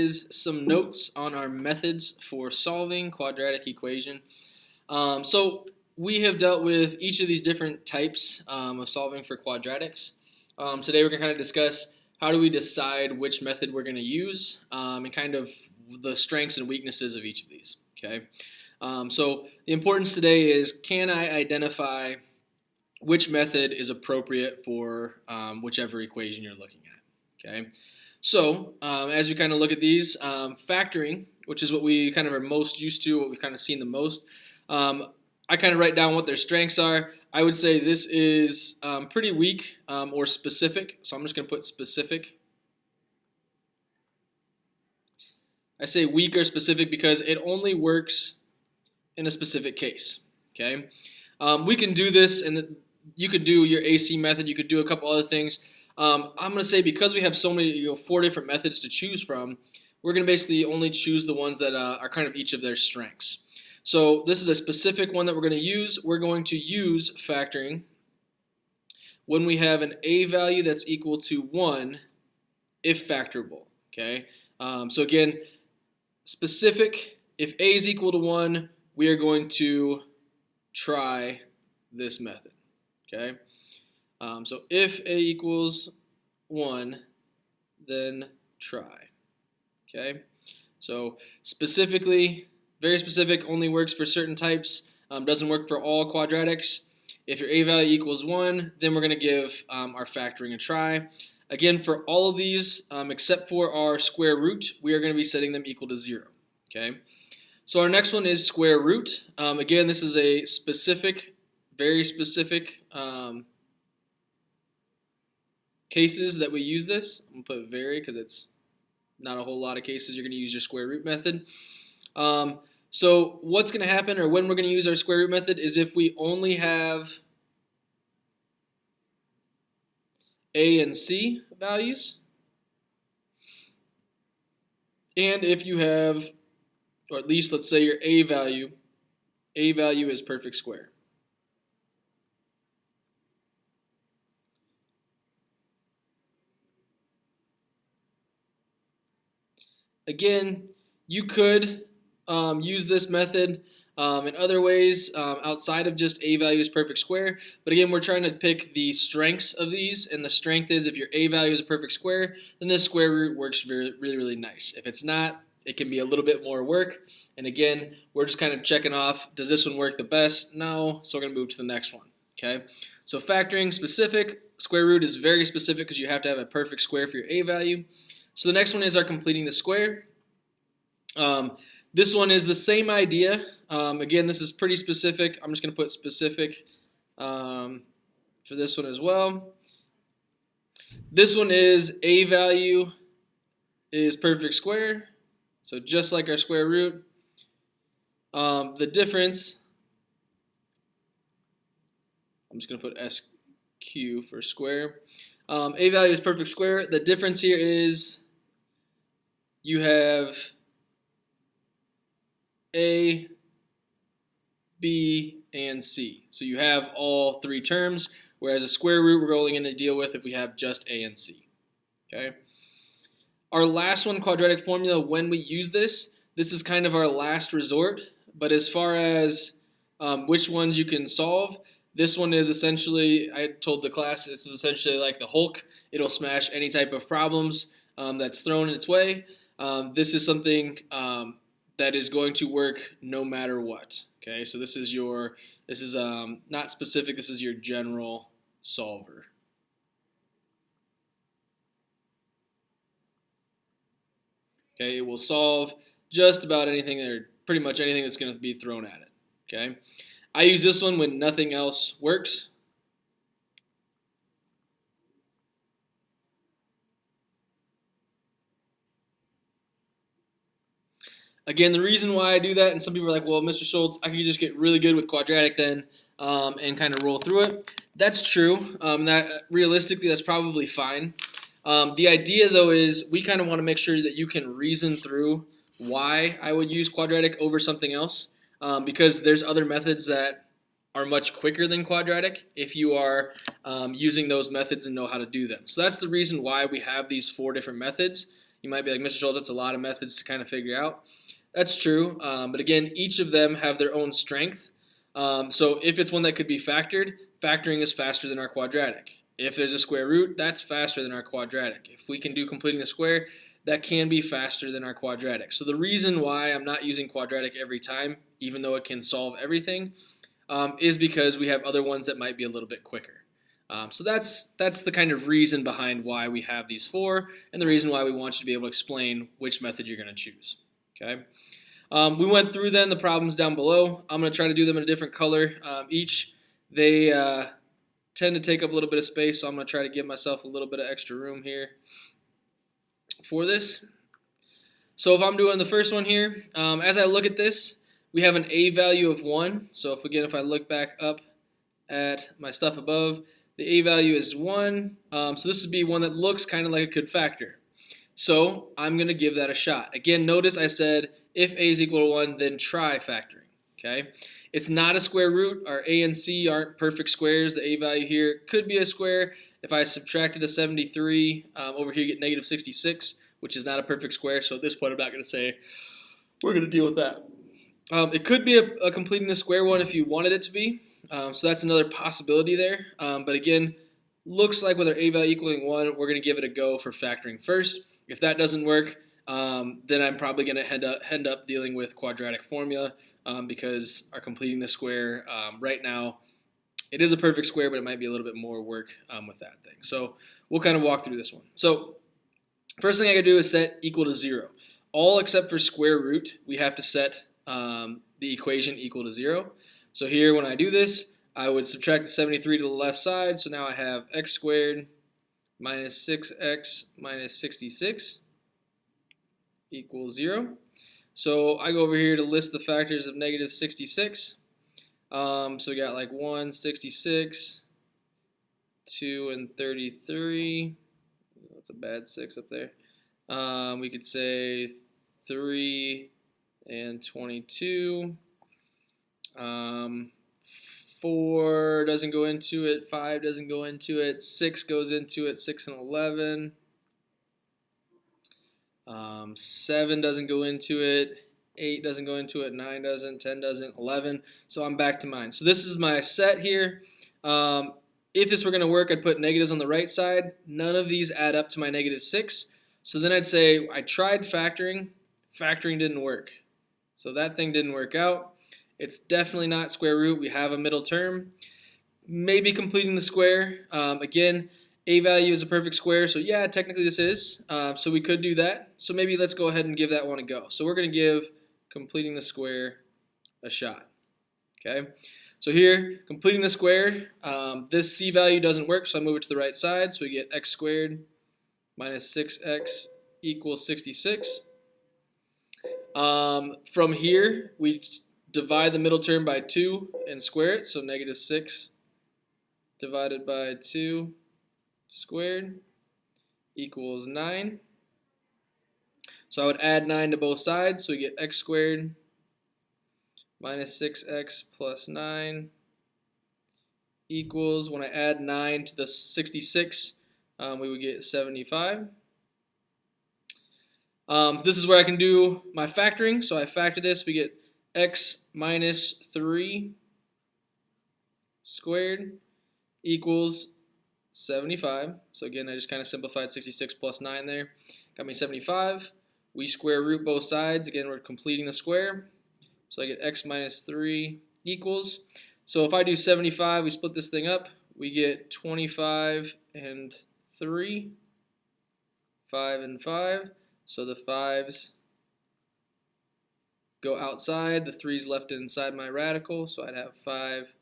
Is some notes on our methods for solving quadratic equation. So we have dealt with each of these different types of solving for quadratics. Today we're going to kind of discuss how do we decide which method we're going to use and kind of the strengths and weaknesses of each of these. Okay. So the importance today is, can I identify which method is appropriate for whichever equation you're looking at. Okay. So as we kind of look at these, factoring, which is what we kind of are most used to, what we've kind of seen the most, I kind of write down what their strengths are. I would say this is pretty weak or specific, so I'm just going to put specific. I say weak or specific because it only works in a specific case. Okay, we can do this, and you could do your AC method. You could do a couple other things. I'm going to say because we have so many, 4 different methods to choose from, we're going to basically only choose the ones that are kind of each of their strengths. So this is a specific one that we're going to use. We're going to use factoring when we have an A value that's equal to 1 if factorable. Okay. So again, specific, if A is equal to 1, we are going to try this method. Okay. So if A equals 1, then try. Okay. So specifically, very specific, only works for certain types, doesn't work for all quadratics. If your A value equals 1, then we're going to give our factoring a try. Again, for all of these, except for our square root, we are going to be setting them equal to 0. Okay. So our next one is square root. Again, this is a specific, very specific cases that we use this. I'm going to put very because it's not a whole lot of cases you're going to use your square root method. So what's going to happen, or when we're going to use our square root method, is if we only have A and C values, and if you have, or at least let's say your A value is perfect square. Again, you could use this method in other ways outside of just A value is perfect square. But again, we're trying to pick the strengths of these, and the strength is if your A value is a perfect square, then this square root works really nice. If it's not, it can be a little bit more work. And again, we're just kind of checking off, does this one work the best? No, so we're going to move to the next one. Okay, so factoring specific, square root is very specific because you have to have a perfect square for your A value. So the next one is our completing the square. This one is the same idea. Again, this is pretty specific. I'm just going to put specific for this one as well. This one is A value is perfect square. So just like our square root. The difference, I'm just going to put SQ for square. A value is perfect square. The difference here is you have A, B, and C. So you have all 3 terms, whereas a square root we're only going to deal with if we have just A and C. Okay. Our last one, quadratic formula, when we use this is kind of our last resort. But as far as which ones you can solve, this one is essentially, I told the class, this is essentially like the Hulk. It'll smash any type of problems that's thrown in its way. This is something that is going to work no matter what. Okay, so this is not specific, this is your general solver. Okay, it will solve just about anything, or pretty much anything that's going to be thrown at it. Okay, I use this one when nothing else works. Again, the reason why I do that, and some people are like, well, Mr. Schultz, I could just get really good with quadratic then and kind of roll through it. That's true. Realistically, that's probably fine. The idea, though, is we kind of want to make sure that you can reason through why I would use quadratic over something else, because there's other methods that are much quicker than quadratic if you are using those methods and know how to do them. So that's the reason why we have these 4 different methods, You might be like, Mr. Schultz, that's a lot of methods to kind of figure out. That's true, but again, each of them have their own strength. So if it's one that could be factored, factoring is faster than our quadratic. If there's a square root, that's faster than our quadratic. If we can do completing the square, that can be faster than our quadratic. So the reason why I'm not using quadratic every time, even though it can solve everything, is because we have other ones that might be a little bit quicker. So that's the kind of reason behind why we have these four, and the reason why we want you to be able to explain which method you're going to choose. Okay. We went through then the problems down below. I'm going to try to do them in a different color each. They tend to take up a little bit of space, so I'm going to try to give myself a little bit of extra room here for this. So if I'm doing the first one here, as I look at this, we have an A value of 1. So if I look back up at my stuff above, the A value is 1. So this would be one that looks kind of like it could factor. So I'm going to give that a shot. Again, notice I said if A is equal to 1, then try factoring. Okay? It's not a square root. Our A and C aren't perfect squares. The A value here could be a square. If I subtracted the 73, over here you get negative 66, which is not a perfect square. So at this point I'm not going to say we're going to deal with that. It could be a completing the square one if you wanted it to be. So that's another possibility there. But again, looks like with our A value equaling 1, we're going to give it a go for factoring first. If that doesn't work, then I'm probably going to end up dealing with quadratic formula because our completing the square right now, it is a perfect square, but it might be a little bit more work with that thing. So we'll kind of walk through this one. So first thing I got to do is set equal to 0. All except for square root, we have to set the equation equal to 0. So here when I do this, I would subtract the 73 to the left side. So now I have x squared minus 6x minus 66 equals 0. So I go over here to list the factors of negative 66. So we got like 1, 66, 2, and 33. That's a bad 6 up there. We could say 3 and 22. 4 doesn't go into it, 5 doesn't go into it, 6 goes into it, 6 and 11. 7 doesn't go into it, 8 doesn't go into it, 9 doesn't, 10 doesn't, 11. So I'm back to mine. So this is my set here. If this were going to work, I'd put negatives on the right side. None of these add up to my negative 6. So then I'd say I tried factoring. Factoring didn't work. So that thing didn't work out. It's definitely not square root. We have a middle term. Maybe completing the square. Again, A value is a perfect square, so yeah, technically this is. So we could do that. So maybe let's go ahead and give that one a go. So we're going to give completing the square a shot. Okay. So here, completing the square, this C value doesn't work, so I move it to the right side. So we get x squared minus 6x equals 66. From here, we divide the middle term by 2 and square it. So negative 6 divided by 2 squared equals 9. So I would add 9 to both sides. So we get x squared minus 6x plus 9 equals, when I add 9 to the 66, we would get 75. This is where I can do my factoring. So I factor this, we get x minus 3 squared equals 75. So again, I just kind of simplified 66 plus 9 there. Got me 75. We square root both sides. Again, we're completing the square. So I get x minus 3 equals. So if I do 75, we split this thing up. We get 25 and 3, 5 and 5. So the 5's go outside. The 3's left inside my radical. So I'd have 5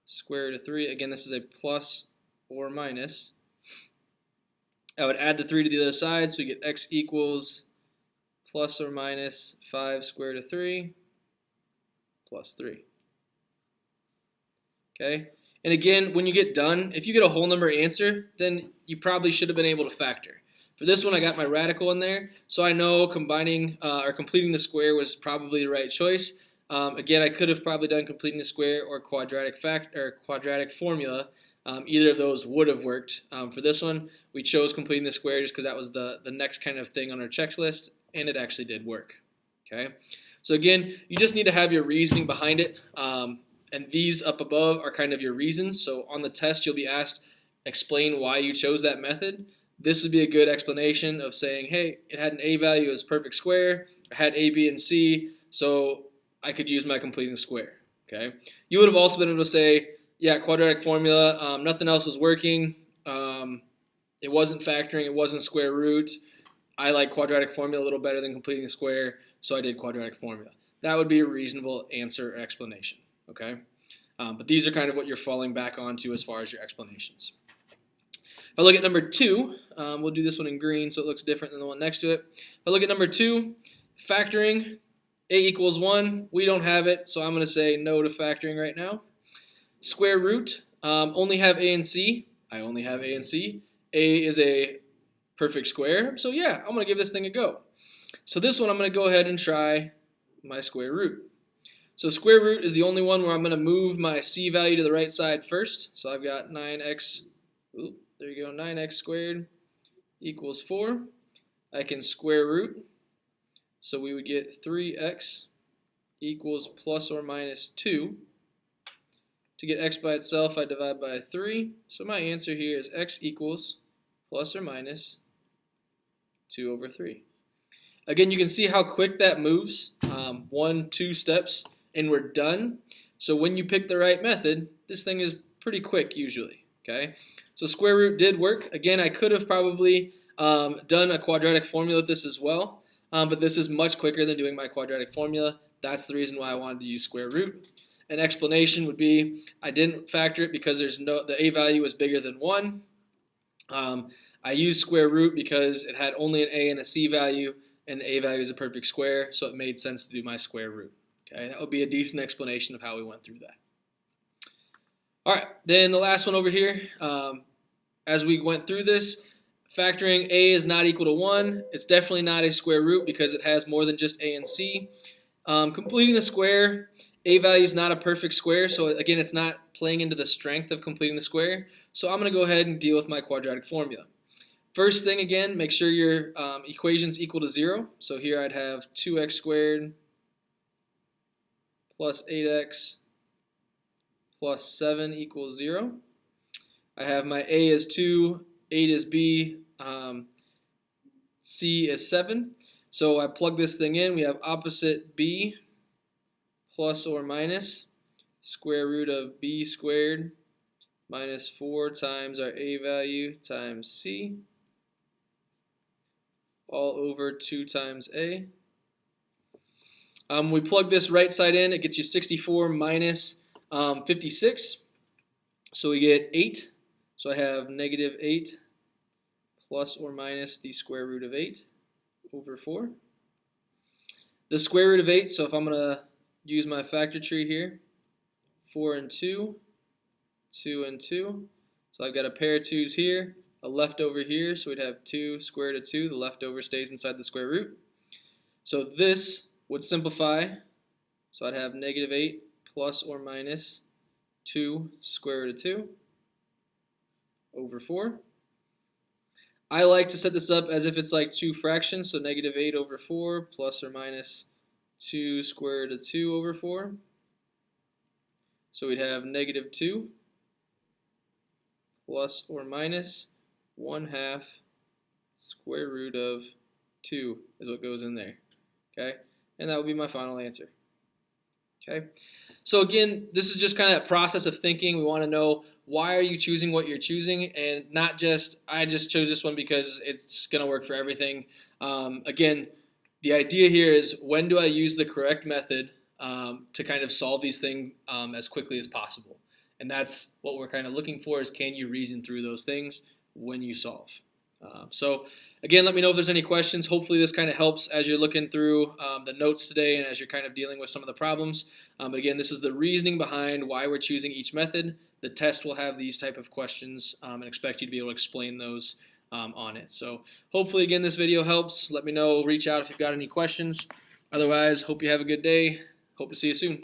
square root of 3. Again, this is a plus or minus. I would add the 3 to the other side. So we get x equals plus or minus 5 square root of 3 plus 3. Okay? And again, when you get done, if you get a whole number answer, then you probably should have been able to factor. For this one, I got my radical in there, so I know combining or completing the square was probably the right choice. Again, I could have probably done completing the square or quadratic formula, either of those would have worked. For this one, we chose completing the square just because that was the next kind of thing on our checklist, and it actually did work. Okay, so again, you just need to have your reasoning behind it, and these up above are kind of your reasons. So on the test, you'll be asked, explain why you chose that method. This would be a good explanation of saying, hey, it had an a value as perfect square, I had a, b, and c, so I could use my completing the square. Okay, you would have also been able to say, yeah, quadratic formula, nothing else was working, it wasn't factoring, it wasn't square root, I like quadratic formula a little better than completing the square, so I did quadratic formula. That would be a reasonable answer or explanation. Okay, but these are kind of what you're falling back onto as far as your explanations. If I look at number 2, we'll do this one in green so it looks different than the one next to it. If I look at number 2, factoring, a equals 1, we don't have it, so I'm going to say no to factoring right now. Square root, only have a and c, I only have a and c. A is a perfect square, so yeah, I'm going to give this thing a go. So this one I'm going to go ahead and try my square root. So square root is the only one where I'm going to move my c value to the right side first. So I've got 9x, there you go, 9x squared equals 4. I can square root. So we would get 3x equals plus or minus 2. To get x by itself, I divide by 3. So my answer here is x equals plus or minus 2 over 3. Again, you can see how quick that moves. 1, 2 steps, and we're done. So when you pick the right method, this thing is pretty quick usually. Okay, so square root did work. Again, I could have probably done a quadratic formula with this as well, but this is much quicker than doing my quadratic formula. That's the reason why I wanted to use square root. An explanation would be I didn't factor it because the a value was bigger than 1. I used square root because it had only an a and a c value, and the a value is a perfect square, so it made sense to do my square root. Okay, that would be a decent explanation of how we went through that. All right, then the last one over here, as we went through this, factoring a is not equal to 1. It's definitely not a square root because it has more than just a and c. Completing the square, a value is not a perfect square, so again, it's not playing into the strength of completing the square. So I'm going to go ahead and deal with my quadratic formula. First thing, again, make sure your equation's equal to 0. So here I'd have 2x squared plus 8x plus 7 equals 0. I have my a is 2, 8 is b, c is 7. So I plug this thing in. We have opposite b plus or minus square root of b squared minus 4 times our a value times c all over 2 times a. We plug this right side in. It gets you 64 minus 56. So we get 8. So I have negative 8 plus or minus the square root of 8 over 4. The square root of 8, so if I'm going to use my factor tree here, 4 and 2, 2 and 2. So I've got a pair of 2's here, a leftover here, so we'd have 2 square root of 2. The leftover stays inside the square root. So this would simplify, so I'd have negative 8 plus or minus 2 square root of 2 over 4. I like to set this up as if it's like 2 fractions, so negative 8 over 4 plus or minus 2 square root of 2 over 4. So we'd have negative 2 plus or minus 1/2 square root of 2 is what goes in there. Okay, and that would be my final answer. Okay, so again, this is just kind of that process of thinking. We want to know, why are you choosing what you're choosing, and not just, I just chose this one because it's going to work for everything. Again, the idea here is, when do I use the correct method to kind of solve these things as quickly as possible? And that's what we're kind of looking for, is can you reason through those things when you solve? So again, let me know if there's any questions. Hopefully this kind of helps as you're looking through the notes today and as you're kind of dealing with some of the problems. But again, this is the reasoning behind why we're choosing each method. The test will have these type of questions and expect you to be able to explain those on it. So hopefully, again, this video helps. Let me know. Reach out if you've got any questions. Otherwise, hope you have a good day. Hope to see you soon.